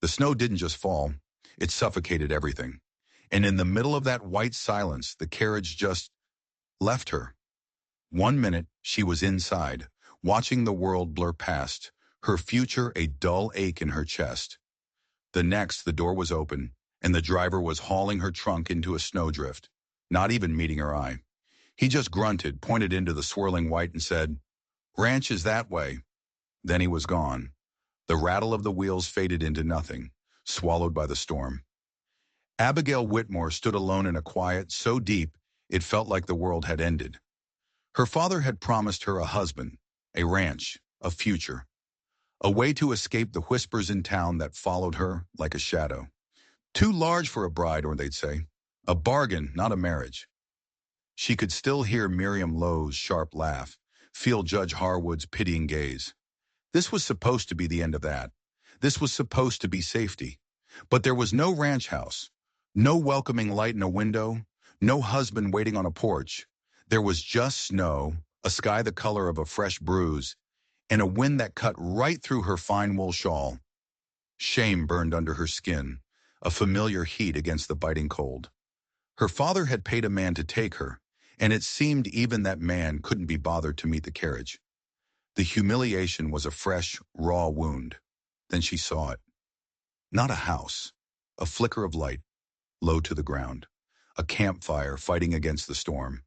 The snow didn't just fall, it suffocated everything. And in the middle of that white silence, the carriage just left her. 1 minute, she was inside, watching the world blur past, her future a dull ache in her chest. The next, the door was open, and the driver was hauling her trunk into a snowdrift, not even meeting her eye. He just grunted, pointed into the swirling white, and said, "Ranch is that way." Then he was gone. The rattle of the wheels faded into nothing, swallowed by the storm. Abigail Whitmore stood alone in a quiet so deep it felt like the world had ended. Her father had promised her a husband, a ranch, a future, a way to escape the whispers in town that followed her like a shadow. Too large for a bride, or they'd say. A bargain, not a marriage. She could still hear Miriam Lowe's sharp laugh, feel Judge Harwood's pitying gaze. This was supposed to be the end of that. This was supposed to be safety. But there was no ranch house, no welcoming light in a window, no husband waiting on a porch. There was just snow, a sky the color of a fresh bruise, and a wind that cut right through her fine wool shawl. Shame burned under her skin, a familiar heat against the biting cold. Her father had paid a man to take her, and it seemed even that man couldn't be bothered to meet the carriage. The humiliation was a fresh, raw wound. Then she saw it. Not a house, a flicker of light, low to the ground, a campfire fighting against the storm.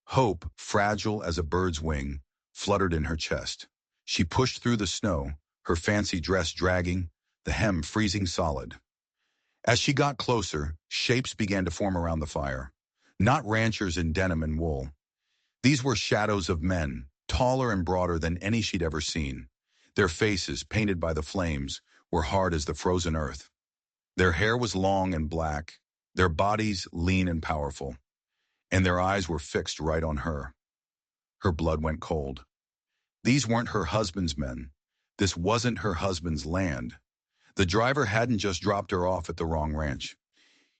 Hope, fragile as a bird's wing, fluttered in her chest. She pushed through the snow, her fancy dress dragging, the hem freezing solid. As she got closer, shapes began to form around the fire. Not ranchers in denim and wool. These were shadows of men, taller and broader than any she'd ever seen. Their faces, painted by the flames, were hard as the frozen earth. Their hair was long and black, their bodies lean and powerful, and their eyes were fixed right on her. Her blood went cold. These weren't her husband's men. This wasn't her husband's land. The driver hadn't just dropped her off at the wrong ranch.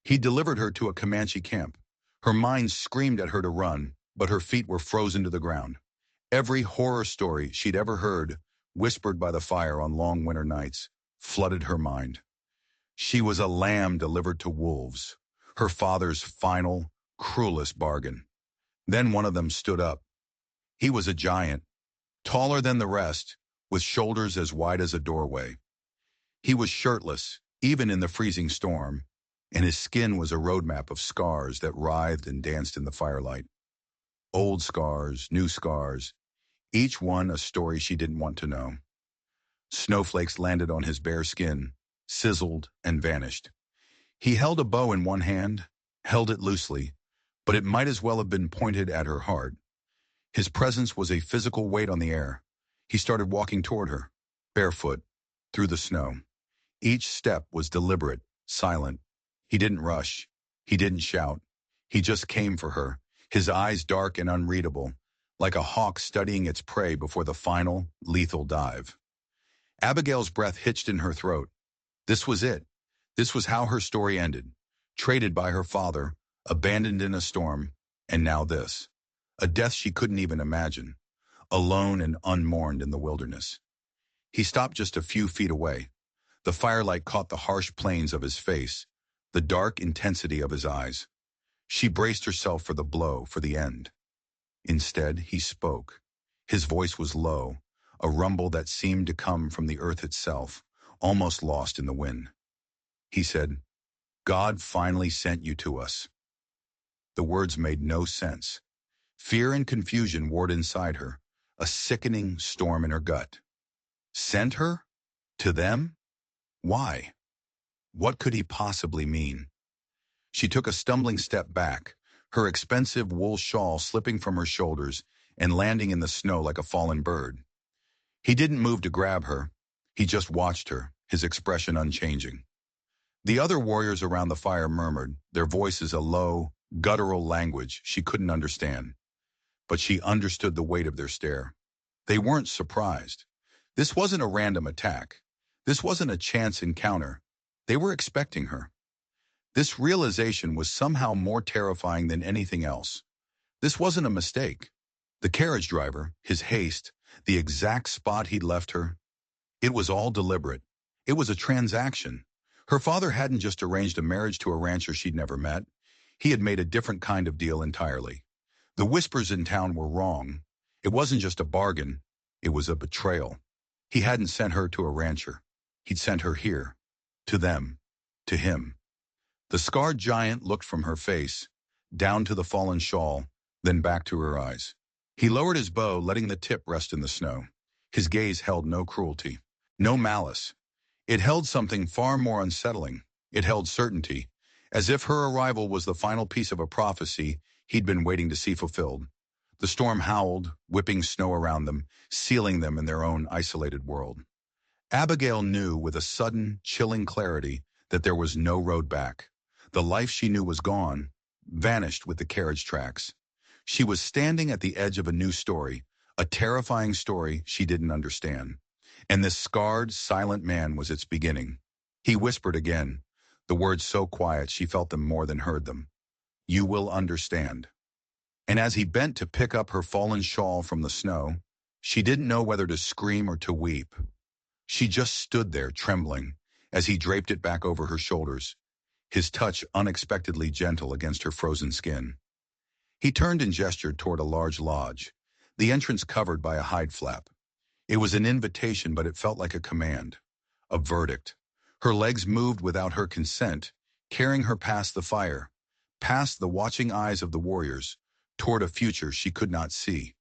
He delivered her to a Comanche camp. Her mind screamed at her to run, but her feet were frozen to the ground. Every horror story she'd ever heard, whispered by the fire on long winter nights, flooded her mind. She was a lamb delivered to wolves, her father's final, cruelest bargain. Then one of them stood up. He was a giant, taller than the rest, with shoulders as wide as a doorway. He was shirtless, even in the freezing storm, and his skin was a roadmap of scars that writhed and danced in the firelight. Old scars, new scars, each one a story she didn't want to know. Snowflakes landed on his bare skin, sizzled and vanished. He held a bow in one hand, held it loosely, but it might as well have been pointed at her heart. His presence was a physical weight on the air. He started walking toward her, barefoot, through the snow. Each step was deliberate, silent. He didn't rush. He didn't shout. He just came for her, his eyes dark and unreadable, like a hawk studying its prey before the final, lethal dive. Abigail's breath hitched in her throat. This was it. This was how her story ended. Traded by her father, abandoned in a storm, and now this. A death she couldn't even imagine. Alone and unmourned in the wilderness. He stopped just a few feet away. The firelight caught the harsh planes of his face, the dark intensity of his eyes. She braced herself for the blow, for the end. Instead, he spoke. His voice was low, a rumble that seemed to come from the earth itself, almost lost in the wind. He said, "God finally sent you to us." The words made no sense. Fear and confusion warred inside her, a sickening storm in her gut. Sent her? To them? Why? What could he possibly mean? She took a stumbling step back, her expensive wool shawl slipping from her shoulders and landing in the snow like a fallen bird. He didn't move to grab her. He just watched her, his expression unchanging. The other warriors around the fire murmured, their voices a low, guttural language she couldn't understand. But she understood the weight of their stare. They weren't surprised. This wasn't a random attack. This wasn't a chance encounter. They were expecting her. This realization was somehow more terrifying than anything else. This wasn't a mistake. The carriage driver, his haste, the exact spot he'd left her, it was all deliberate. It was a transaction, Her father hadn't just arranged a marriage to a rancher she'd never met. He had made a different kind of deal entirely. The whispers in town were wrong. It wasn't just a bargain. It was a betrayal. He hadn't sent her to a rancher. He'd sent her here. To them. To him. The scarred giant looked from her face, down to the fallen shawl, then back to her eyes. He lowered his bow, letting the tip rest in the snow. His gaze held no cruelty, no malice. It held something far more unsettling. It held certainty, as if her arrival was the final piece of a prophecy he'd been waiting to see fulfilled. The storm howled, whipping snow around them, sealing them in their own isolated world. Abigail knew with a sudden, chilling clarity that there was no road back. The life she knew was gone, vanished with the carriage tracks. She was standing at the edge of a new story, a terrifying story she didn't understand. And this scarred, silent man was its beginning. He whispered again, the words so quiet she felt them more than heard them. You will understand. And as he bent to pick up her fallen shawl from the snow, she didn't know whether to scream or to weep. She just stood there, trembling, as he draped it back over her shoulders, his touch unexpectedly gentle against her frozen skin. He turned and gestured toward a large lodge, the entrance covered by a hide flap. It was an invitation, but it felt like a command, a verdict. Her legs moved without her consent, carrying her past the fire, past the watching eyes of the warriors, toward a future she could not see.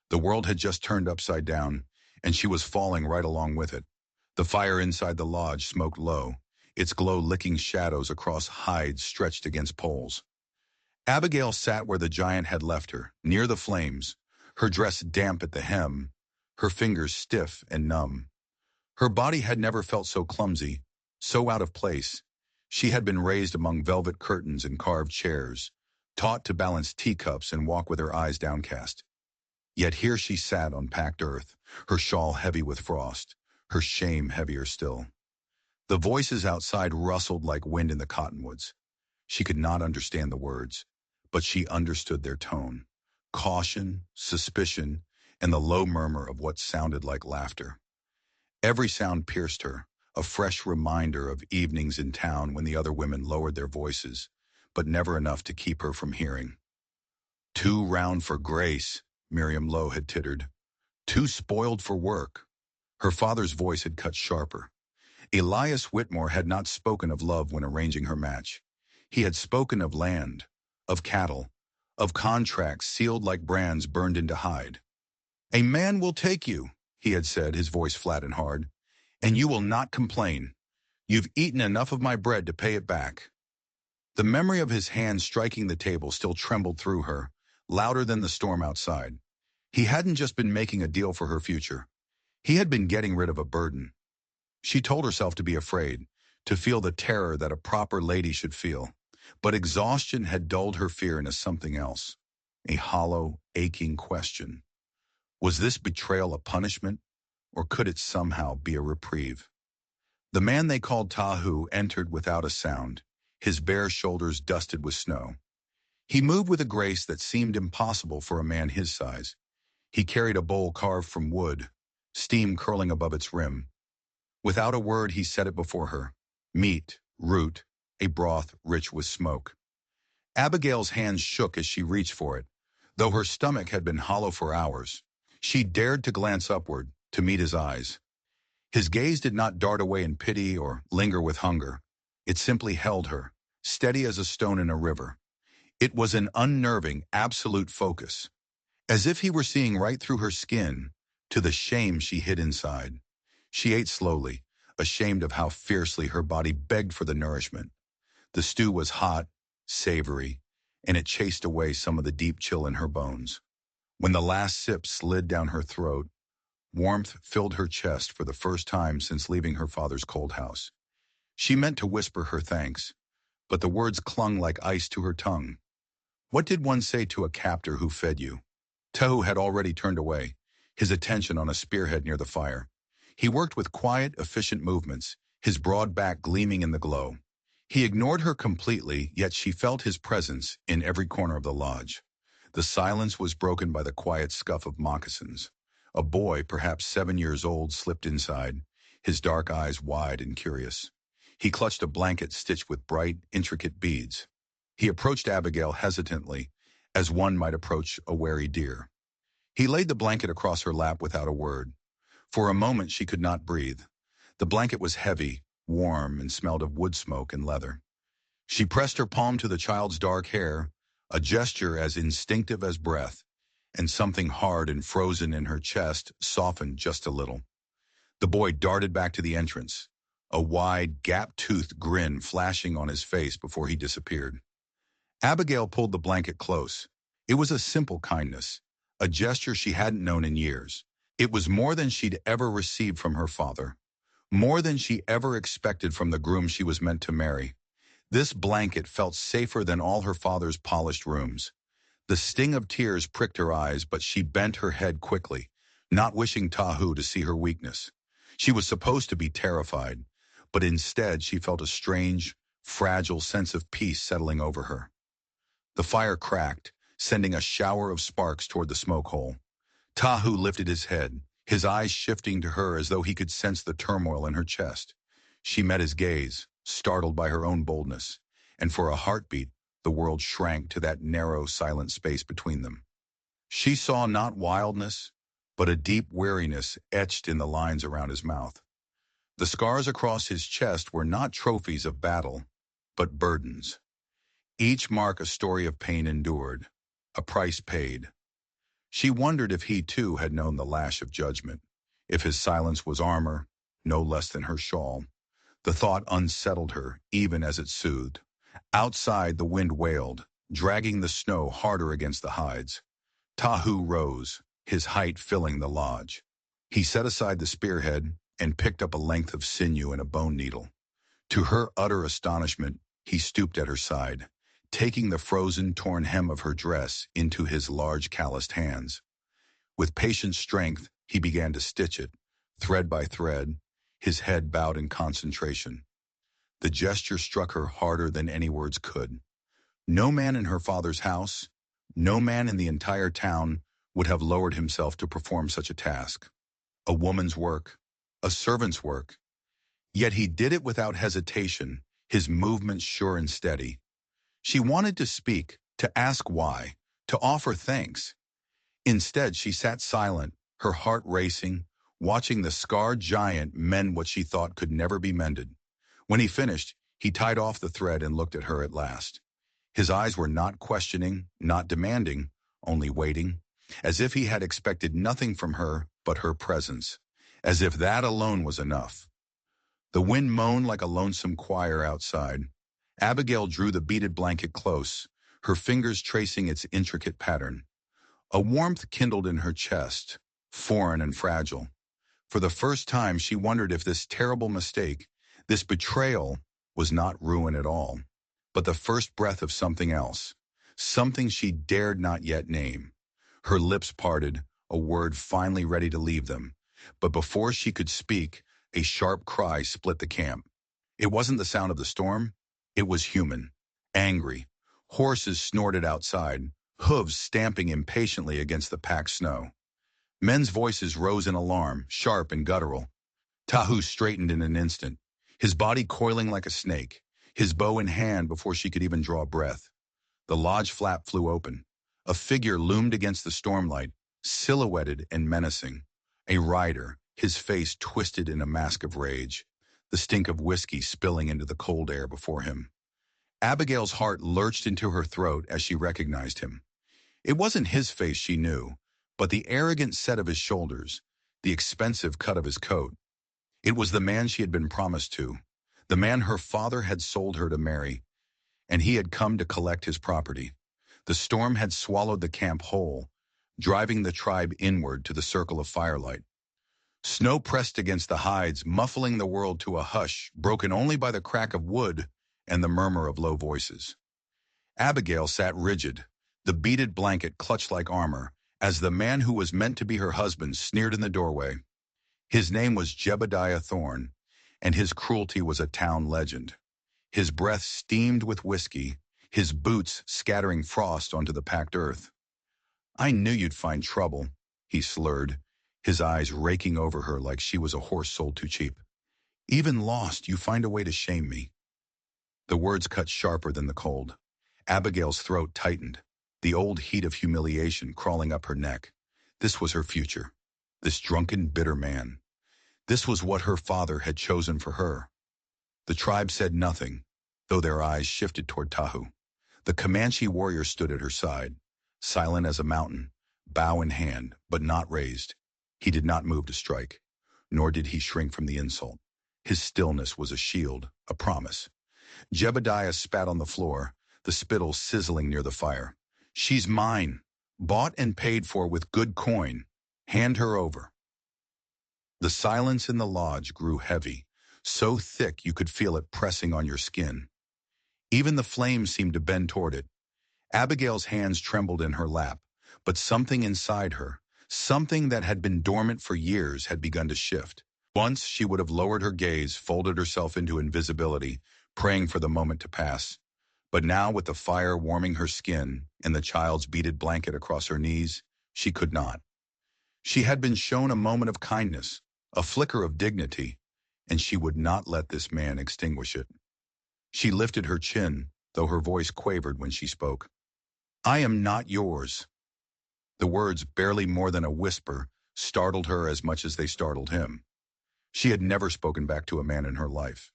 The world had just turned upside down, and she was falling right along with it. The fire inside the lodge smoked low, its glow licking shadows across hides stretched against poles. Abigail sat where the giant had left her, near the flames, her dress damp at the hem, her fingers stiff and numb. Her body had never felt so clumsy, so out of place. She had been raised among velvet curtains and carved chairs, taught to balance teacups and walk with her eyes downcast. Yet here she sat on packed earth, her shawl heavy with frost, her shame heavier still. The voices outside rustled like wind in the cottonwoods. She could not understand the words, but she understood their tone, caution, suspicion, and the low murmur of what sounded like laughter. Every sound pierced her, a fresh reminder of evenings in town when the other women lowered their voices, but never enough to keep her from hearing. Too round for grace, Miriam Lowe had tittered. Too spoiled for work. Her father's voice had cut sharper. Elias Whitmore had not spoken of love when arranging her match. He had spoken of land, of cattle, of contracts sealed like brands burned into hide. A man will take you, he had said, his voice flat and hard, and you will not complain. You've eaten enough of my bread to pay it back. The memory of his hand striking the table still trembled through her, louder than the storm outside. He hadn't just been making a deal for her future. He had been getting rid of a burden. She told herself to be afraid, to feel the terror that a proper lady should feel. But exhaustion had dulled her fear into something else, a hollow, aching question. Was this betrayal a punishment, or could it somehow be a reprieve? The man they called Tahu entered without a sound, his bare shoulders dusted with snow. He moved with a grace that seemed impossible for a man his size. He carried a bowl carved from wood, steam curling above its rim. Without a word, he set it before her. Meat, root, a broth rich with smoke. Abigail's hands shook as she reached for it. Though her stomach had been hollow for hours, she dared to glance upward, to meet his eyes. His gaze did not dart away in pity or linger with hunger. It simply held her, steady as a stone in a river. It was an unnerving, absolute focus, as if he were seeing right through her skin, to the shame she hid inside. She ate slowly, ashamed of how fiercely her body begged for the nourishment. The stew was hot, savory, and it chased away some of the deep chill in her bones. When the last sip slid down her throat, warmth filled her chest for the first time since leaving her father's cold house. She meant to whisper her thanks, but the words clung like ice to her tongue. What did one say to a captor who fed you? Tahu had already turned away, his attention on a spearhead near the fire. He worked with quiet, efficient movements, his broad back gleaming in the glow. He ignored her completely, yet she felt his presence in every corner of the lodge. The silence was broken by the quiet scuff of moccasins. A boy, perhaps 7 years old, slipped inside, his dark eyes wide and curious. He clutched a blanket stitched with bright, intricate beads. He approached Abigail hesitantly, as one might approach a wary deer. He laid the blanket across her lap without a word. For a moment she could not breathe. The blanket was heavy, warm, and smelled of wood smoke and leather. She pressed her palm to the child's dark hair, a gesture as instinctive as breath, and something hard and frozen in her chest softened just a little. The boy darted back to the entrance, a wide, gap-toothed grin flashing on his face before he disappeared. Abigail pulled the blanket close. It was a simple kindness, a gesture she hadn't known in years. It was more than she'd ever received from her father, more than she ever expected from the groom she was meant to marry. This blanket felt safer than all her father's polished rooms. The sting of tears pricked her eyes, but she bent her head quickly, not wishing Tahu to see her weakness. She was supposed to be terrified, but instead she felt a strange, fragile sense of peace settling over her. The fire cracked, sending a shower of sparks toward the smoke hole. Tahu lifted his head, his eyes shifting to her as though he could sense the turmoil in her chest. She met his gaze, startled by her own boldness, and for a heartbeat, the world shrank to that narrow, silent space between them. She saw not wildness, but a deep weariness etched in the lines around his mouth. The scars across his chest were not trophies of battle, but burdens. Each mark a story of pain endured, a price paid. She wondered if he too had known the lash of judgment, if his silence was armor, no less than her shawl. The thought unsettled her, even as it soothed. Outside, the wind wailed, dragging the snow harder against the hides. Tahu rose, his height filling the lodge. He set aside the spearhead and picked up a length of sinew and a bone needle. To her utter astonishment, he stooped at her side, taking the frozen, torn hem of her dress into his large, calloused hands. With patient strength, he began to stitch it, thread by thread, his head bowed in concentration. The gesture struck her harder than any words could. No man in her father's house, no man in the entire town would have lowered himself to perform such a task. A woman's work, a servant's work. Yet he did it without hesitation, his movements sure and steady. She wanted to speak, to ask why, to offer thanks. Instead, she sat silent, her heart racing, watching the scarred giant mend what she thought could never be mended. When he finished, he tied off the thread and looked at her at last. His eyes were not questioning, not demanding, only waiting, as if he had expected nothing from her but her presence, as if that alone was enough. The wind moaned like a lonesome choir outside. Abigail drew the beaded blanket close, her fingers tracing its intricate pattern. A warmth kindled in her chest, foreign and fragile. For the first time, she wondered if this terrible mistake, this betrayal, was not ruin at all, but the first breath of something else, something she dared not yet name. Her lips parted, a word finally ready to leave them, but before she could speak, a sharp cry split the camp. It wasn't the sound of the storm, it was human, angry. Horses snorted outside, hooves stamping impatiently against the packed snow. Men's voices rose in alarm, sharp and guttural. Tahu straightened in an instant, his body coiling like a snake, his bow in hand before she could even draw breath. The lodge flap flew open. A figure loomed against the stormlight, silhouetted and menacing. A rider, his face twisted in a mask of rage, the stink of whiskey spilling into the cold air before him. Abigail's heart lurched into her throat as she recognized him. It wasn't his face she knew, but the arrogant set of his shoulders, the expensive cut of his coat. It was the man she had been promised to, the man her father had sold her to marry, and he had come to collect his property. The storm had swallowed the camp whole, driving the tribe inward to the circle of firelight. Snow pressed against the hides, muffling the world to a hush, broken only by the crack of wood and the murmur of low voices. Abigail sat rigid, the beaded blanket clutched like armor, as the man who was meant to be her husband sneered in the doorway. His name was Jebediah Thorne, and his cruelty was a town legend. His breath steamed with whiskey, his boots scattering frost onto the packed earth. "I knew you'd find trouble," he slurred, his eyes raking over her like she was a horse sold too cheap. Even lost, you find a way to shame me." The words cut sharper than the cold. Abigail's throat tightened, the old heat of humiliation crawling up her neck. This was her future. This drunken, bitter man. This was what her father had chosen for her. The tribe said nothing, though their eyes shifted toward Tahu. The Comanche warrior stood at her side, silent as a mountain, bow in hand, but not raised. He did not move to strike, nor did he shrink from the insult. His stillness was a shield, a promise. Jebediah spat on the floor, the spittle sizzling near the fire. "She's mine, bought and paid for with good coin. Hand her over." The silence in the lodge grew heavy, so thick you could feel it pressing on your skin. Even the flames seemed to bend toward it. Abigail's hands trembled in her lap, but something inside her, something that had been dormant for years, had begun to shift. Once she would have lowered her gaze, folded herself into invisibility, praying for the moment to pass. But now, with the fire warming her skin and the child's beaded blanket across her knees, she could not. She had been shown a moment of kindness, a flicker of dignity, and she would not let this man extinguish it. She lifted her chin, though her voice quavered when she spoke. "I am not yours." The words, barely more than a whisper, startled her as much as they startled him. She had never spoken back to a man in her life.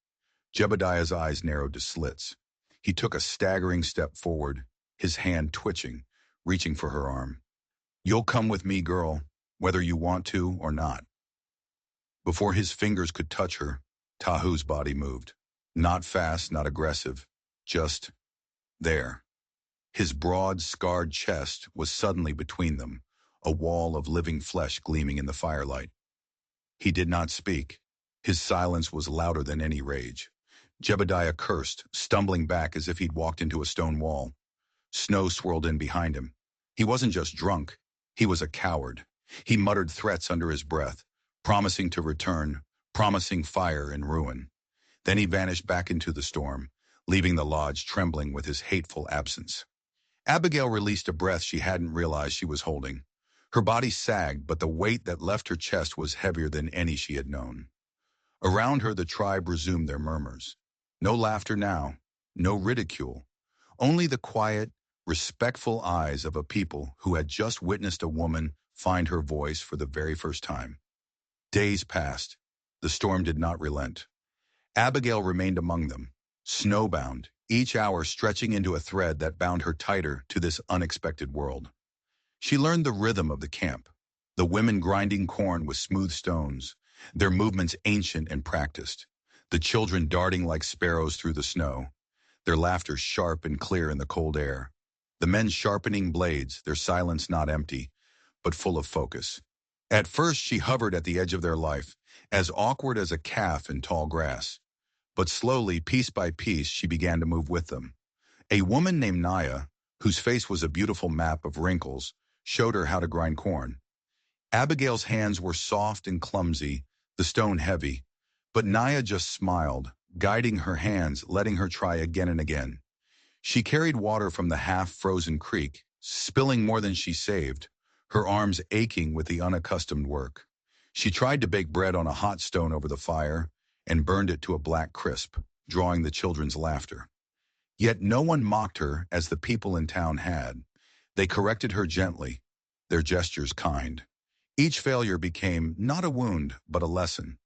Jebediah's eyes narrowed to slits. He took a staggering step forward, his hand twitching, reaching for her arm. "You'll come with me, girl, whether you want to or not." Before his fingers could touch her, Tahu's body moved. Not fast, not aggressive, just there. His broad, scarred chest was suddenly between them, a wall of living flesh gleaming in the firelight. He did not speak. His silence was louder than any rage. Jebediah cursed, stumbling back as if he'd walked into a stone wall. Snow swirled in behind him. He wasn't just drunk. He was a coward. He muttered threats under his breath, promising to return, promising fire and ruin. Then he vanished back into the storm, leaving the lodge trembling with his hateful absence. Abigail released a breath she hadn't realized she was holding. Her body sagged, but the weight that left her chest was heavier than any she had known. Around her, the tribe resumed their murmurs. No laughter now, no ridicule, only the quiet, respectful eyes of a people who had just witnessed a woman find her voice for the very first time. Days passed. The storm did not relent. Abigail remained among them, snowbound, each hour stretching into a thread that bound her tighter to this unexpected world. She learned the rhythm of the camp, the women grinding corn with smooth stones, their movements ancient and practiced, the children darting like sparrows through the snow, their laughter sharp and clear in the cold air, the men sharpening blades, their silence not empty, but full of focus. At first she hovered at the edge of their life, as awkward as a calf in tall grass. But slowly, piece by piece, she began to move with them. A woman named Naya, whose face was a beautiful map of wrinkles, showed her how to grind corn. Abigail's hands were soft and clumsy, the stone heavy, but Naya just smiled, guiding her hands, letting her try again and again. She carried water from the half-frozen creek, spilling more than she saved, her arms aching with the unaccustomed work. She tried to bake bread on a hot stone over the fire and burned it to a black crisp, drawing the children's laughter. Yet no one mocked her as the people in town had. They corrected her gently, their gestures kind. Each failure became not a wound, but a lesson.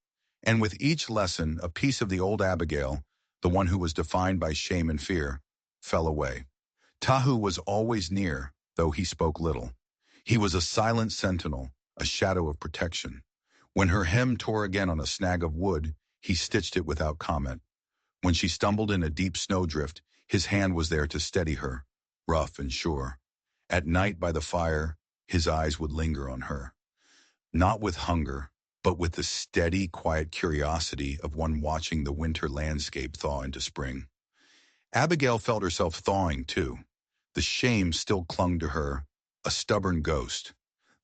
And with each lesson, a piece of the old Abigail, the one who was defined by shame and fear, fell away. Tahu was always near, though he spoke little. He was a silent sentinel, a shadow of protection. When her hem tore again on a snag of wood, he stitched it without comment. When she stumbled in a deep snowdrift, his hand was there to steady her, rough and sure. At night by the fire, his eyes would linger on her. Not with hunger, but with the steady, quiet curiosity of one watching the winter landscape thaw into spring. Abigail felt herself thawing, too. The shame still clung to her, a stubborn ghost.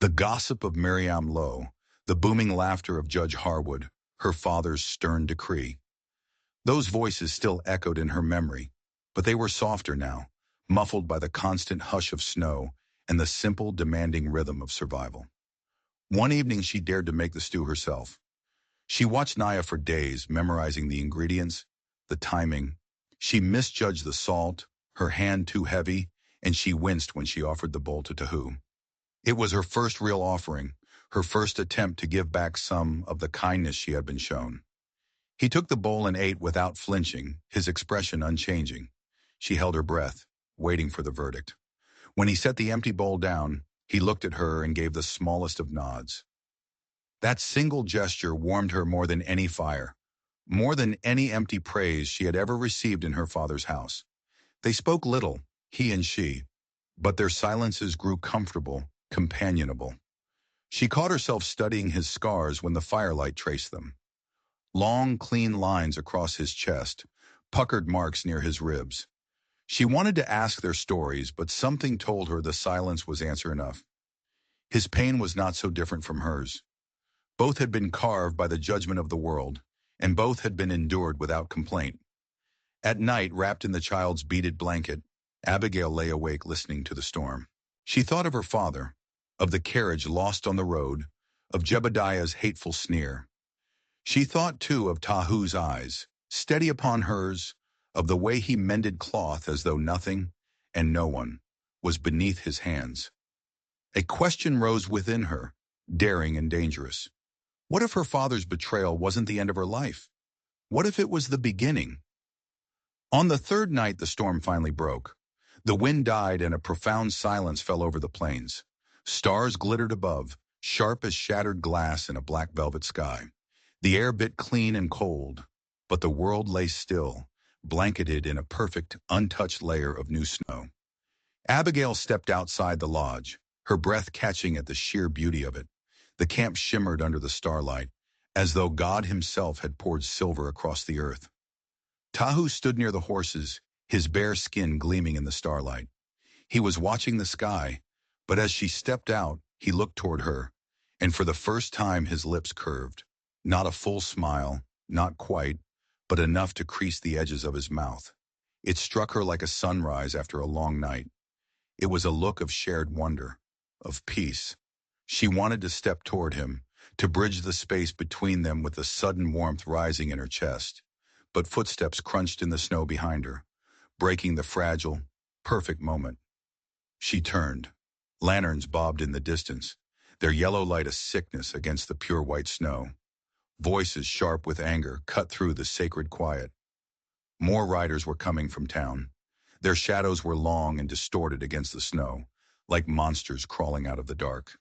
The gossip of Miriam Lowe, the booming laughter of Judge Harwood, her father's stern decree. Those voices still echoed in her memory, but they were softer now, muffled by the constant hush of snow and the simple, demanding rhythm of survival. One evening she dared to make the stew herself. She watched Naya for days, memorizing the ingredients, the timing. She misjudged the salt, her hand too heavy, and she winced when she offered the bowl to Tahu. It was her first real offering, her first attempt to give back some of the kindness she had been shown. He took the bowl and ate without flinching, his expression unchanging. She held her breath, waiting for the verdict. When he set the empty bowl down, he looked at her and gave the smallest of nods. That single gesture warmed her more than any fire, more than any empty praise she had ever received in her father's house. They spoke little, he and she, but their silences grew comfortable, companionable. She caught herself studying his scars when the firelight traced them. Long, clean lines across his chest, puckered marks near his ribs. She wanted to ask their stories, but something told her the silence was answer enough. His pain was not so different from hers. Both had been carved by the judgment of the world, and both had been endured without complaint. At night, wrapped in the child's beaded blanket, Abigail lay awake listening to the storm. She thought of her father, of the carriage lost on the road, of Jebediah's hateful sneer. She thought, too, of Tahu's eyes, steady upon hers, of the way he mended cloth as though nothing, and no one, was beneath his hands. A question rose within her, daring and dangerous. What if her father's betrayal wasn't the end of her life? What if it was the beginning? On the third night, the storm finally broke. The wind died and a profound silence fell over the plains. Stars glittered above, sharp as shattered glass in a black velvet sky. The air bit clean and cold, but the world lay still, blanketed in a perfect, untouched layer of new snow. Abigail stepped outside the lodge, her breath catching at the sheer beauty of it. The camp shimmered under the starlight, as though God himself had poured silver across the earth. Tahu stood near the horses, his bare skin gleaming in the starlight. He was watching the sky, but as she stepped out, he looked toward her, and for the first time his lips curved. Not a full smile, not quite, but enough to crease the edges of his mouth. It struck her like a sunrise after a long night. It was a look of shared wonder, of peace. She wanted to step toward him, to bridge the space between them with the sudden warmth rising in her chest. But footsteps crunched in the snow behind her, breaking the fragile, perfect moment. She turned. Lanterns bobbed in the distance, their yellow light a sickness against the pure white snow. Voices sharp with anger cut through the sacred quiet. More riders were coming from town. Their shadows were long and distorted against the snow, like monsters crawling out of the dark.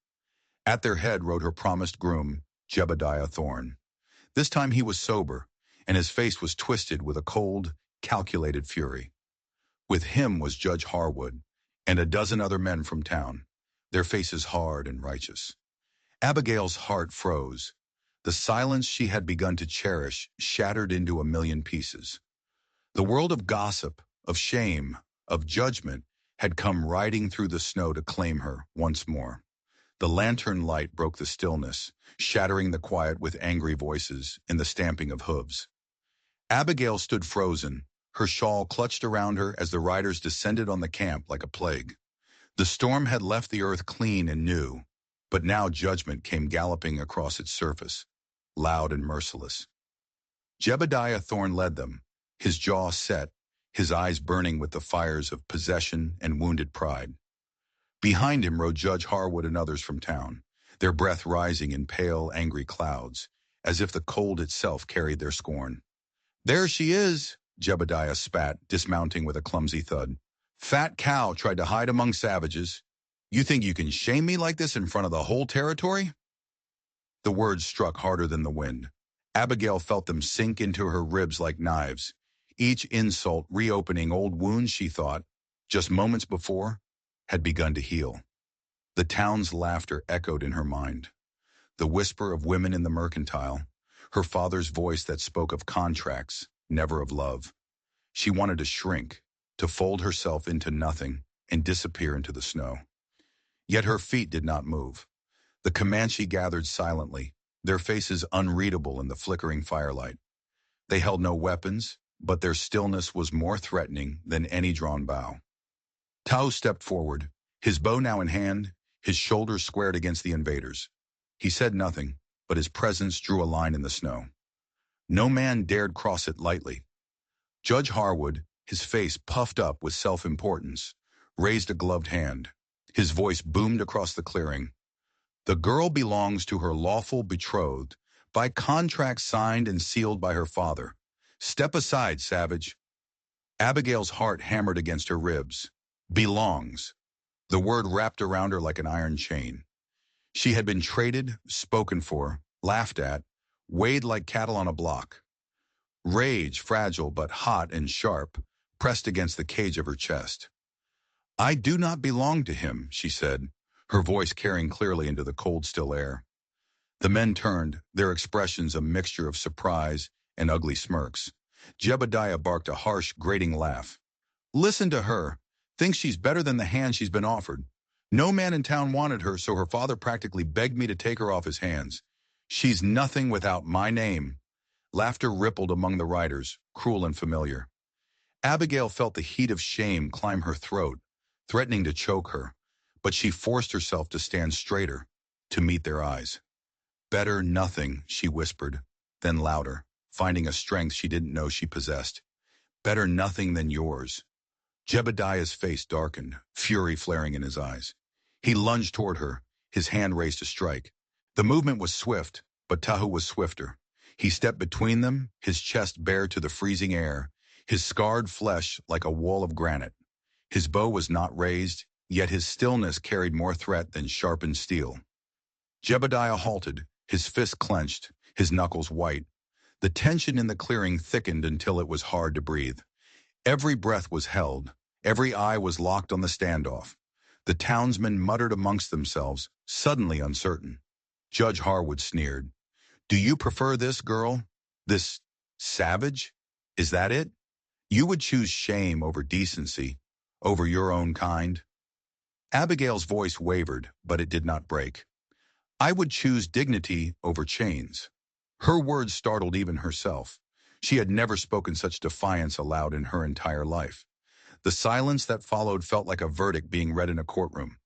At their head rode her promised groom, Jebediah Thorne. This time he was sober, and his face was twisted with a cold, calculated fury. With him was Judge Harwood, and a dozen other men from town, their faces hard and righteous. Abigail's heart froze. The silence she had begun to cherish shattered into a million pieces. The world of gossip, of shame, of judgment had come riding through the snow to claim her once more. The lantern light broke the stillness, shattering the quiet with angry voices and the stamping of hooves. Abigail stood frozen, her shawl clutched around her as the riders descended on the camp like a plague. The storm had left the earth clean and new, but now judgment came galloping across its surface, loud and merciless. Jebediah Thorne led them, his jaw set, his eyes burning with the fires of possession and wounded pride. Behind him rode Judge Harwood and others from town, their breath rising in pale, angry clouds, as if the cold itself carried their scorn. "There she is," Jebediah spat, dismounting with a clumsy thud. "Fat cow tried to hide among savages. You think you can shame me like this in front of the whole territory?" The words struck harder than the wind. Abigail felt them sink into her ribs like knives, each insult reopening old wounds she thought, just moments before, had begun to heal. The town's laughter echoed in her mind. The whisper of women in the mercantile, her father's voice that spoke of contracts, never of love. She wanted to shrink, to fold herself into nothing and disappear into the snow. Yet her feet did not move. The Comanche gathered silently, their faces unreadable in the flickering firelight. They held no weapons, but their stillness was more threatening than any drawn bow. Tao stepped forward, his bow now in hand, his shoulders squared against the invaders. He said nothing, but his presence drew a line in the snow. No man dared cross it lightly. Judge Harwood, his face puffed up with self-importance, raised a gloved hand. His voice boomed across the clearing. The girl belongs to her lawful betrothed, by contract signed and sealed by her father. Step aside, savage. Abigail's heart hammered against her ribs. Belongs. The word wrapped around her like an iron chain. She had been traded, spoken for, laughed at, weighed like cattle on a block. Rage, fragile but hot and sharp, pressed against the cage of her chest. I do not belong to him, she said, her voice carrying clearly into the cold, still air. The men turned, their expressions a mixture of surprise and ugly smirks. Jebediah barked a harsh, grating laugh. Listen to her. Thinks she's better than the hand she's been offered. No man in town wanted her, so her father practically begged me to take her off his hands. She's nothing without my name. Laughter rippled among the riders, cruel and familiar. Abigail felt the heat of shame climb her throat, threatening to choke her, but she forced herself to stand straighter, to meet their eyes. Better nothing, she whispered, then louder, finding a strength she didn't know she possessed. Better nothing than yours. Jebediah's face darkened, fury flaring in his eyes. He lunged toward her, his hand raised to strike. The movement was swift, but Tahu was swifter. He stepped between them, his chest bare to the freezing air, his scarred flesh like a wall of granite. His bow was not raised, yet his stillness carried more threat than sharpened steel. Jebediah halted, his fist clenched, his knuckles white. The tension in the clearing thickened until it was hard to breathe. Every breath was held, every eye was locked on the standoff. The townsmen muttered amongst themselves, suddenly uncertain. Judge Harwood sneered. Do you prefer this girl? This savage? Is that it? You would choose shame over decency, over your own kind? Abigail's voice wavered, but it did not break. I would choose dignity over chains. Her words startled even herself. She had never spoken such defiance aloud in her entire life. The silence that followed felt like a verdict being read in a courtroom.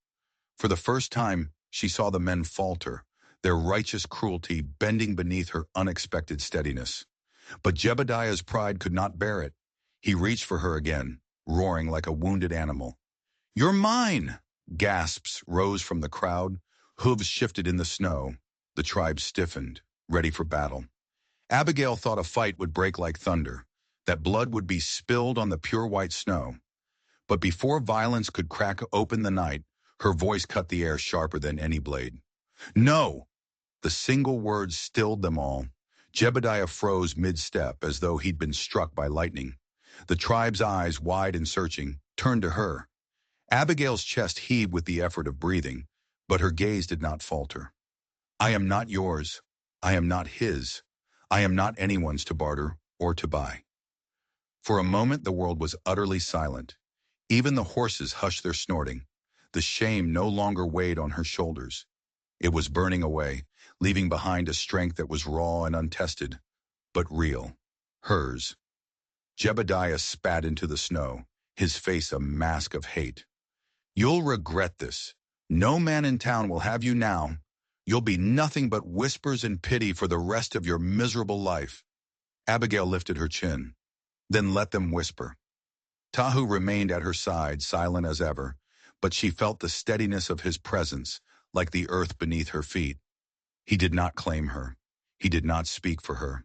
For the first time, she saw the men falter, their righteous cruelty bending beneath her unexpected steadiness. But Jebediah's pride could not bear it. He reached for her again, roaring like a wounded animal. You're mine! Gasps rose from the crowd. Hooves shifted in the snow. The tribe stiffened, ready for battle. Abigail thought a fight would break like thunder, that blood would be spilled on the pure white snow. But before violence could crack open the night, her voice cut the air sharper than any blade. No! The single word stilled them all. Jebediah froze mid-step as though he'd been struck by lightning. The tribe's eyes, wide and searching, turned to her. Abigail's chest heaved with the effort of breathing, but her gaze did not falter. I am not yours. I am not his. I am not anyone's to barter or to buy. For a moment the world was utterly silent. Even the horses hushed their snorting. The shame no longer weighed on her shoulders. It was burning away, leaving behind a strength that was raw and untested, but real. Hers. Jebediah spat into the snow, his face a mask of hate. You'll regret this. No man in town will have you now. You'll be nothing but whispers and pity for the rest of your miserable life. Abigail lifted her chin. Then let them whisper. Tahu remained at her side, silent as ever, but she felt the steadiness of his presence, like the earth beneath her feet. He did not claim her. He did not speak for her.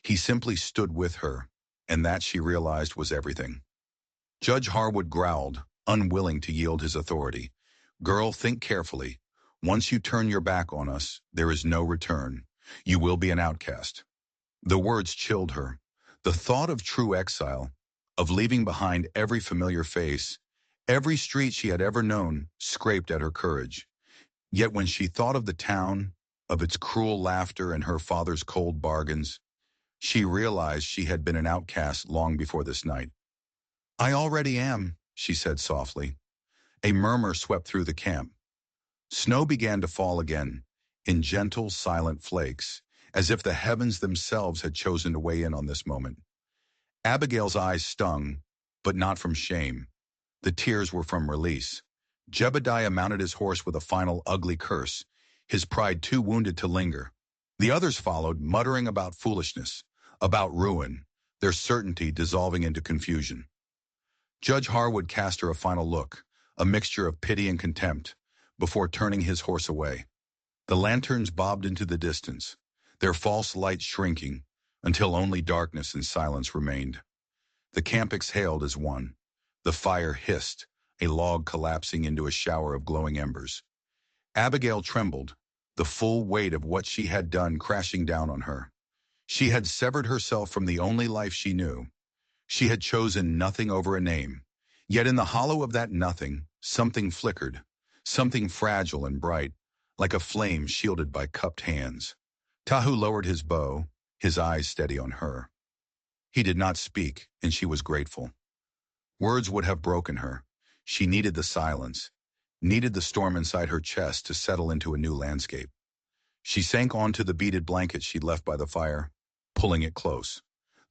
He simply stood with her, and that she realized was everything. Judge Harwood growled, unwilling to yield his authority. Girl, think carefully. Once you turn your back on us, there is no return. You will be an outcast. The words chilled her. The thought of true exile, of leaving behind every familiar face, every street she had ever known, scraped at her courage. Yet when she thought of the town, of its cruel laughter and her father's cold bargains, she realized she had been an outcast long before this night. I already am, she said softly. A murmur swept through the camp. Snow began to fall again, in gentle, silent flakes, as if the heavens themselves had chosen to weigh in on this moment. Abigail's eyes stung, but not from shame. The tears were from release. Jebediah mounted his horse with a final ugly curse, his pride too wounded to linger. The others followed, muttering about foolishness, about ruin, their certainty dissolving into confusion. Judge Harwood cast her a final look, a mixture of pity and contempt, before turning his horse away. The lanterns bobbed into the distance, their false light shrinking, until only darkness and silence remained. The camp exhaled as one. The fire hissed, a log collapsing into a shower of glowing embers. Abigail trembled, the full weight of what she had done crashing down on her. She had severed herself from the only life she knew. She had chosen nothing over a name. Yet in the hollow of that nothing, something flickered, something fragile and bright, like a flame shielded by cupped hands. Tahu lowered his bow, his eyes steady on her. He did not speak, and she was grateful. Words would have broken her. She needed the silence, needed the storm inside her chest to settle into a new landscape. She sank onto the beaded blanket she'd left by the fire, pulling it close.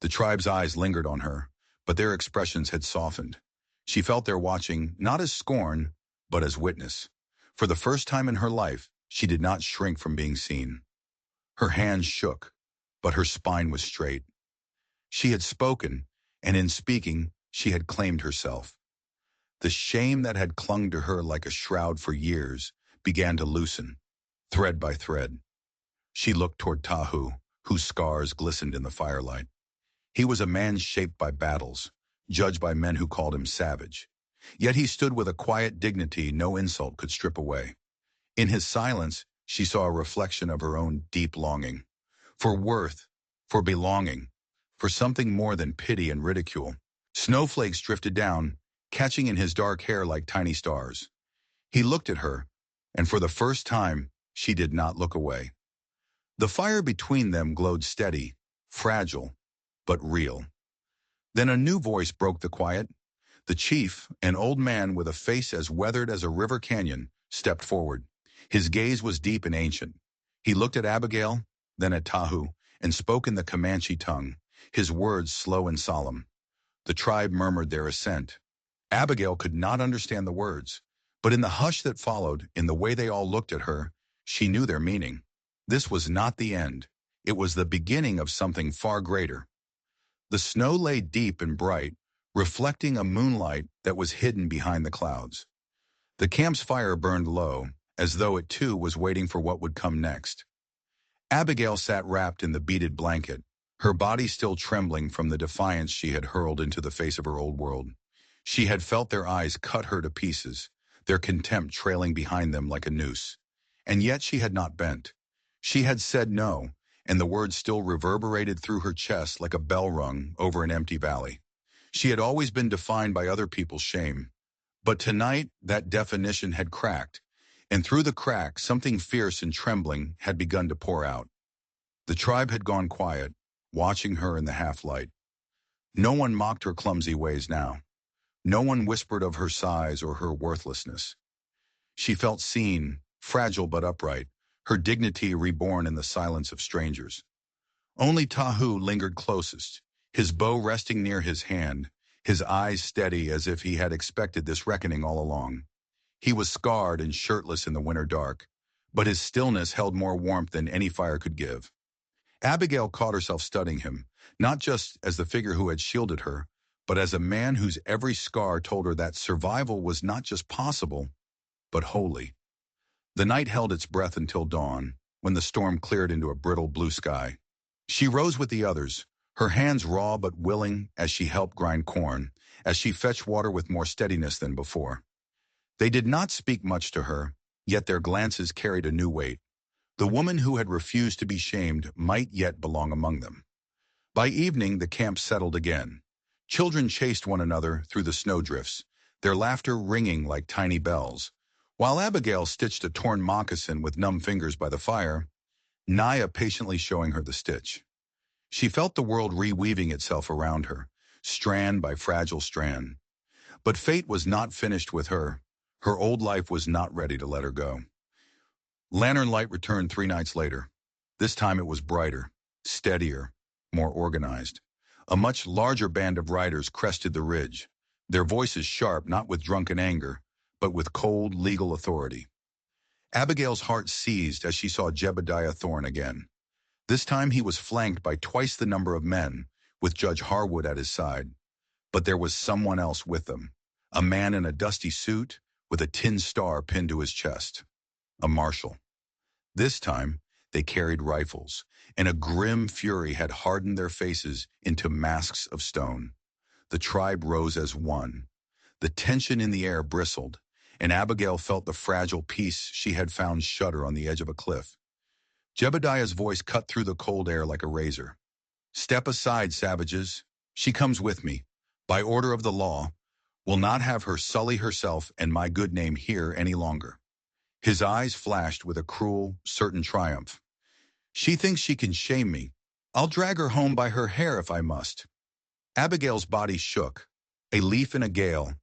The tribe's eyes lingered on her, but their expressions had softened. She felt their watching, not as scorn, but as witness. For the first time in her life, she did not shrink from being seen. Her hands shook, but her spine was straight. She had spoken, and in speaking, she had claimed herself. The shame that had clung to her like a shroud for years began to loosen, thread by thread. She looked toward Tahu, whose scars glistened in the firelight. He was a man shaped by battles, judged by men who called him savage. Yet he stood with a quiet dignity no insult could strip away. In his silence, she saw a reflection of her own deep longing. For worth, for belonging, for something more than pity and ridicule. Snowflakes drifted down, catching in his dark hair like tiny stars. He looked at her, and for the first time, she did not look away. The fire between them glowed steady, fragile, but real. Then a new voice broke the quiet. The chief, an old man with a face as weathered as a river canyon, stepped forward. His gaze was deep and ancient. He looked at Abigail, then at Tahu, and spoke in the Comanche tongue, his words slow and solemn. The tribe murmured their assent. Abigail could not understand the words, but in the hush that followed, in the way they all looked at her, she knew their meaning. This was not the end. It was the beginning of something far greater. The snow lay deep and bright, reflecting a moonlight that was hidden behind the clouds. The camp's fire burned low, as though it too was waiting for what would come next. Abigail sat wrapped in the beaded blanket, her body still trembling from the defiance she had hurled into the face of her old world. She had felt their eyes cut her to pieces, their contempt trailing behind them like a noose. And yet she had not bent. She had said no, and the words still reverberated through her chest like a bell rung over an empty valley. She had always been defined by other people's shame. But tonight, that definition had cracked, and through the crack, something fierce and trembling had begun to pour out. The tribe had gone quiet, watching her in the half-light. No one mocked her clumsy ways now. No one whispered of her size or her worthlessness. She felt seen, fragile but upright, her dignity reborn in the silence of strangers. Only Tahu lingered closest, his bow resting near his hand, his eyes steady as if he had expected this reckoning all along. He was scarred and shirtless in the winter dark, but his stillness held more warmth than any fire could give. Abigail caught herself studying him, not just as the figure who had shielded her, but as a man whose every scar told her that survival was not just possible, but holy. The night held its breath until dawn, when the storm cleared into a brittle blue sky. She rose with the others, her hands raw but willing as she helped grind corn, as she fetched water with more steadiness than before. They did not speak much to her, yet their glances carried a new weight. The woman who had refused to be shamed might yet belong among them. By evening, the camp settled again. Children chased one another through the snowdrifts, their laughter ringing like tiny bells. While Abigail stitched a torn moccasin with numb fingers by the fire, Naya patiently showing her the stitch. She felt the world reweaving itself around her, strand by fragile strand. But fate was not finished with her. Her old life was not ready to let her go. Lantern light returned 3 nights later. This time it was brighter, steadier, more organized. A much larger band of riders crested the ridge, their voices sharp not with drunken anger, but with cold legal authority. Abigail's heart seized as she saw Jebediah Thorne again. This time he was flanked by twice the number of men, with Judge Harwood at his side. But there was someone else with them, a man in a dusty suit with a tin star pinned to his chest, a marshal. This time, they carried rifles, and a grim fury had hardened their faces into masks of stone. The tribe rose as one. The tension in the air bristled, and Abigail felt the fragile peace she had found shudder on the edge of a cliff. Jebediah's voice cut through the cold air like a razor. "Step aside, savages. She comes with me. By order of the law, will not have her sully herself and my good name here any longer." His eyes flashed with a cruel, certain triumph. "She thinks she can shame me. I'll drag her home by her hair if I must." Abigail's body shook, a leaf in a gale,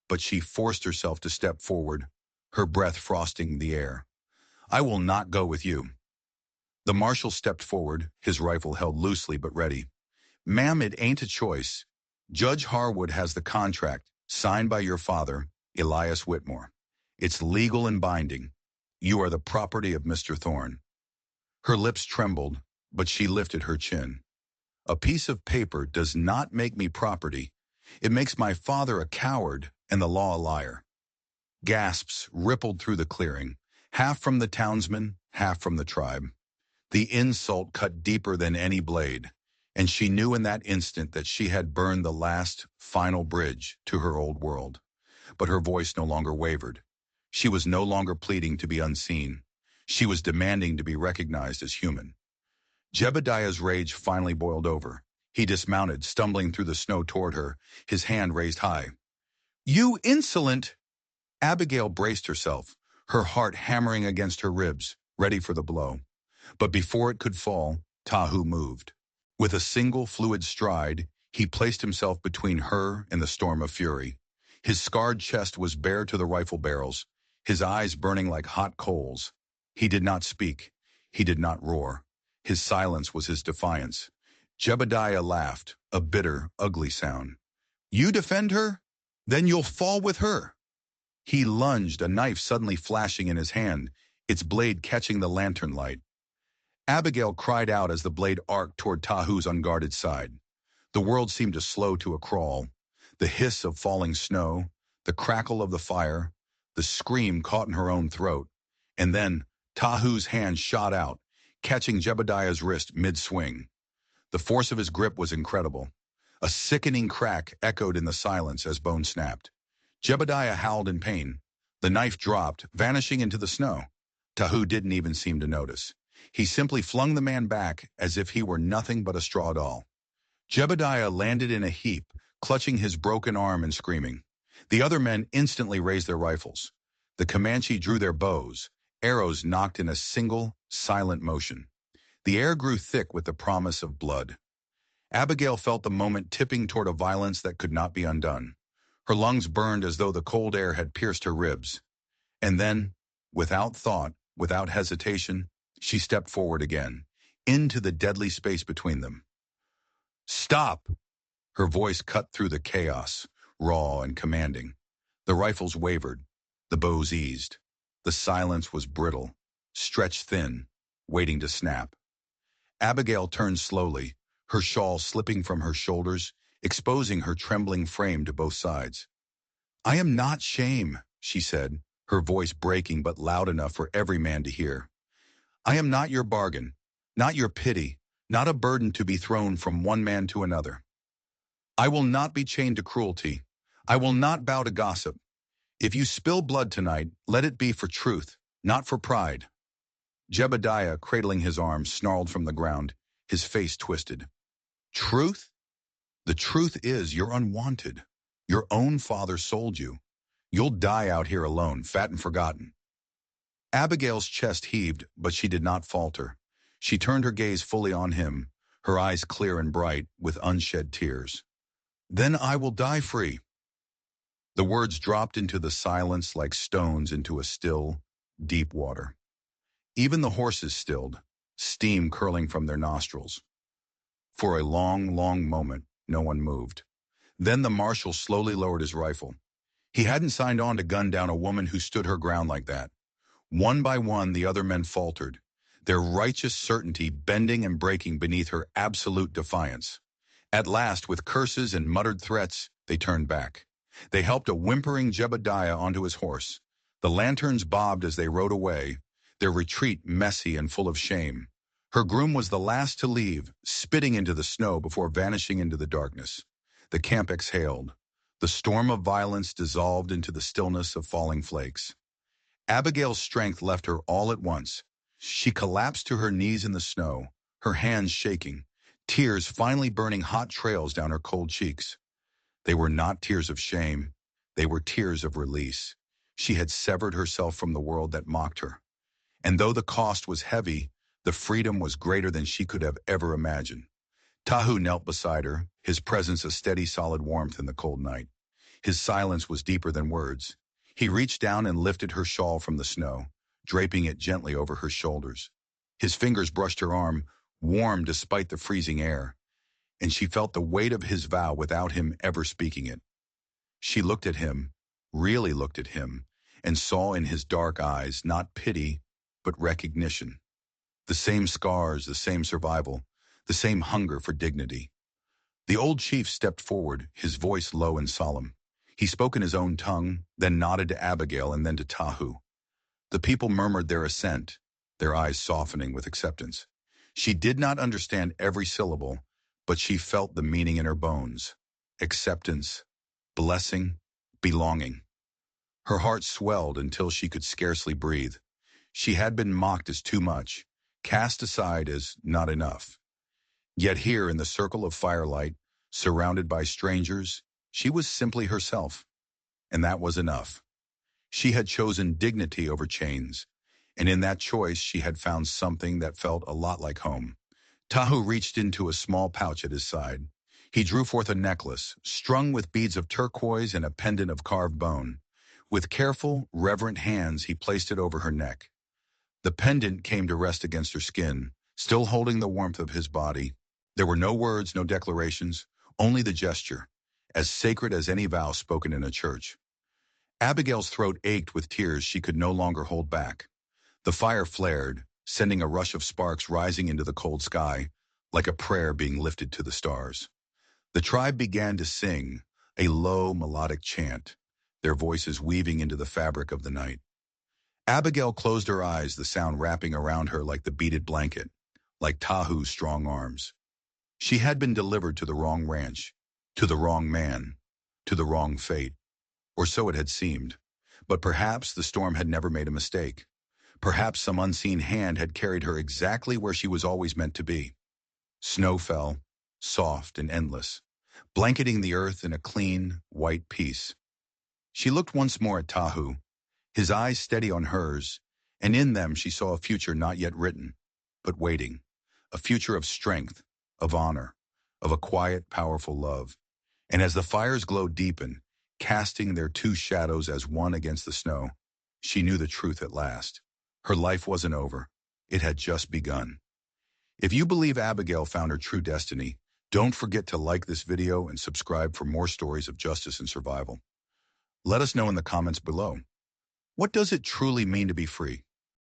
but she forced herself to step forward, her breath frosting the air. "I will not go with you." The marshal stepped forward, his rifle held loosely but ready. "Ma'am, it ain't a choice. Judge Harwood has the contract, signed by your father, Elias Whitmore. It's legal and binding. You are the property of Mr. Thorne." Her lips trembled, but she lifted her chin. "A piece of paper does not make me property. It makes my father a coward and the law a liar." Gasps rippled through the clearing, half from the townsmen, half from the tribe. The insult cut deeper than any blade, and she knew in that instant that she had burned the last, final bridge to her old world. But her voice no longer wavered. She was no longer pleading to be unseen. She was demanding to be recognized as human. Jebediah's rage finally boiled over. He dismounted, stumbling through the snow toward her, his hand raised high. "You insolent!" Abigail braced herself, her heart hammering against her ribs, ready for the blow. But before it could fall, Tahu moved. With a single fluid stride, he placed himself between her and the storm of fury. His scarred chest was bare to the rifle barrels, his eyes burning like hot coals. He did not speak. He did not roar. His silence was his defiance. Jebediah laughed, a bitter, ugly sound. "You defend her? Then you'll fall with her." He lunged, a knife suddenly flashing in his hand, its blade catching the lantern light. Abigail cried out as the blade arced toward Tahu's unguarded side. The world seemed to slow to a crawl. The hiss of falling snow, the crackle of the fire, the scream caught in her own throat. And then Tahu's hand shot out, catching Jebediah's wrist mid-swing. The force of his grip was incredible. A sickening crack echoed in the silence as bone snapped. Jebediah howled in pain. The knife dropped, vanishing into the snow. Tahu didn't even seem to notice. He simply flung the man back as if he were nothing but a straw doll. Jebediah landed in a heap, clutching his broken arm and screaming. The other men instantly raised their rifles. The Comanche drew their bows, arrows knocked in a single, silent motion. The air grew thick with the promise of blood. Abigail felt the moment tipping toward a violence that could not be undone. Her lungs burned as though the cold air had pierced her ribs. And then, without thought, without hesitation, she stepped forward again, into the deadly space between them. "Stop!" Her voice cut through the chaos, raw and commanding. The rifles wavered, the bows eased. The silence was brittle, stretched thin, waiting to snap. Abigail turned slowly, her shawl slipping from her shoulders, exposing her trembling frame to both sides. "I am not shame," she said, her voice breaking but loud enough for every man to hear. "I am not your bargain, not your pity, not a burden to be thrown from one man to another. I will not be chained to cruelty. I will not bow to gossip. If you spill blood tonight, let it be for truth, not for pride." Jebediah, cradling his arms, snarled from the ground, his face twisted. "Truth? The truth is you're unwanted. Your own father sold you. You'll die out here alone, fat and forgotten." Abigail's chest heaved, but she did not falter. She turned her gaze fully on him, her eyes clear and bright, with unshed tears. "Then I will die free." The words dropped into the silence like stones into a still, deep water. Even the horses stilled, steam curling from their nostrils. For a long, long moment, no one moved. Then the marshal slowly lowered his rifle. He hadn't signed on to gun down a woman who stood her ground like that. One by one, the other men faltered. their righteous certainty bending and breaking beneath her absolute defiance. At last, with curses and muttered threats, they turned back. They helped a whimpering Jebediah onto his horse. The lanterns bobbed as they rode away, their retreat messy and full of shame. Her groom was the last to leave, spitting into the snow before vanishing into the darkness. The camp exhaled. The storm of violence dissolved into the stillness of falling flakes. Abigail's strength left her all at once. She collapsed to her knees in the snow, her hands shaking, tears finally burning hot trails down her cold cheeks. They were not tears of shame. They were tears of release. She had severed herself from the world that mocked her. And though the cost was heavy, the freedom was greater than she could have ever imagined. Tahu knelt beside her, his presence a steady solid warmth in the cold night. His silence was deeper than words. He reached down and lifted her shawl from the snow, draping it gently over her shoulders. His fingers brushed her arm, warm despite the freezing air, and she felt the weight of his vow without him ever speaking it. She looked at him, really looked at him, and saw in his dark eyes not pity, but recognition. The same scars, the same survival, the same hunger for dignity. The old chief stepped forward, his voice low and solemn. He spoke in his own tongue, then nodded to Abigail and then to Tahu. The people murmured their assent, their eyes softening with acceptance. She did not understand every syllable, but she felt the meaning in her bones. Acceptance, blessing, belonging. Her heart swelled until she could scarcely breathe. She had been mocked as too much, cast aside as not enough. Yet here in the circle of firelight, surrounded by strangers, she was simply herself. And that was enough. She had chosen dignity over chains, and in that choice she had found something that felt a lot like home. Tahu reached into a small pouch at his side. He drew forth a necklace, strung with beads of turquoise and a pendant of carved bone. With careful, reverent hands he placed it over her neck. The pendant came to rest against her skin, still holding the warmth of his body. There were no words, no declarations, only the gesture, as sacred as any vow spoken in a church. Abigail's throat ached with tears she could no longer hold back. The fire flared, sending a rush of sparks rising into the cold sky, like a prayer being lifted to the stars. The tribe began to sing, a low melodic chant, their voices weaving into the fabric of the night. Abigail closed her eyes, the sound wrapping around her like the beaded blanket, like Tahu's strong arms. She had been delivered to the wrong ranch, to the wrong man, to the wrong fate. Or so it had seemed. But perhaps the storm had never made a mistake. Perhaps some unseen hand had carried her exactly where she was always meant to be. Snow fell, soft and endless, blanketing the earth in a clean, white peace. She looked once more at Tahu, his eyes steady on hers, and in them she saw a future not yet written, but waiting, a future of strength, of honor, of a quiet, powerful love. And as the fire's glow deepened, casting their two shadows as one against the snow, she knew the truth at last. Her life wasn't over. It had just begun. If you believe Abigail found her true destiny, don't forget to like this video and subscribe for more stories of justice and survival. Let us know in the comments below. What does it truly mean to be free?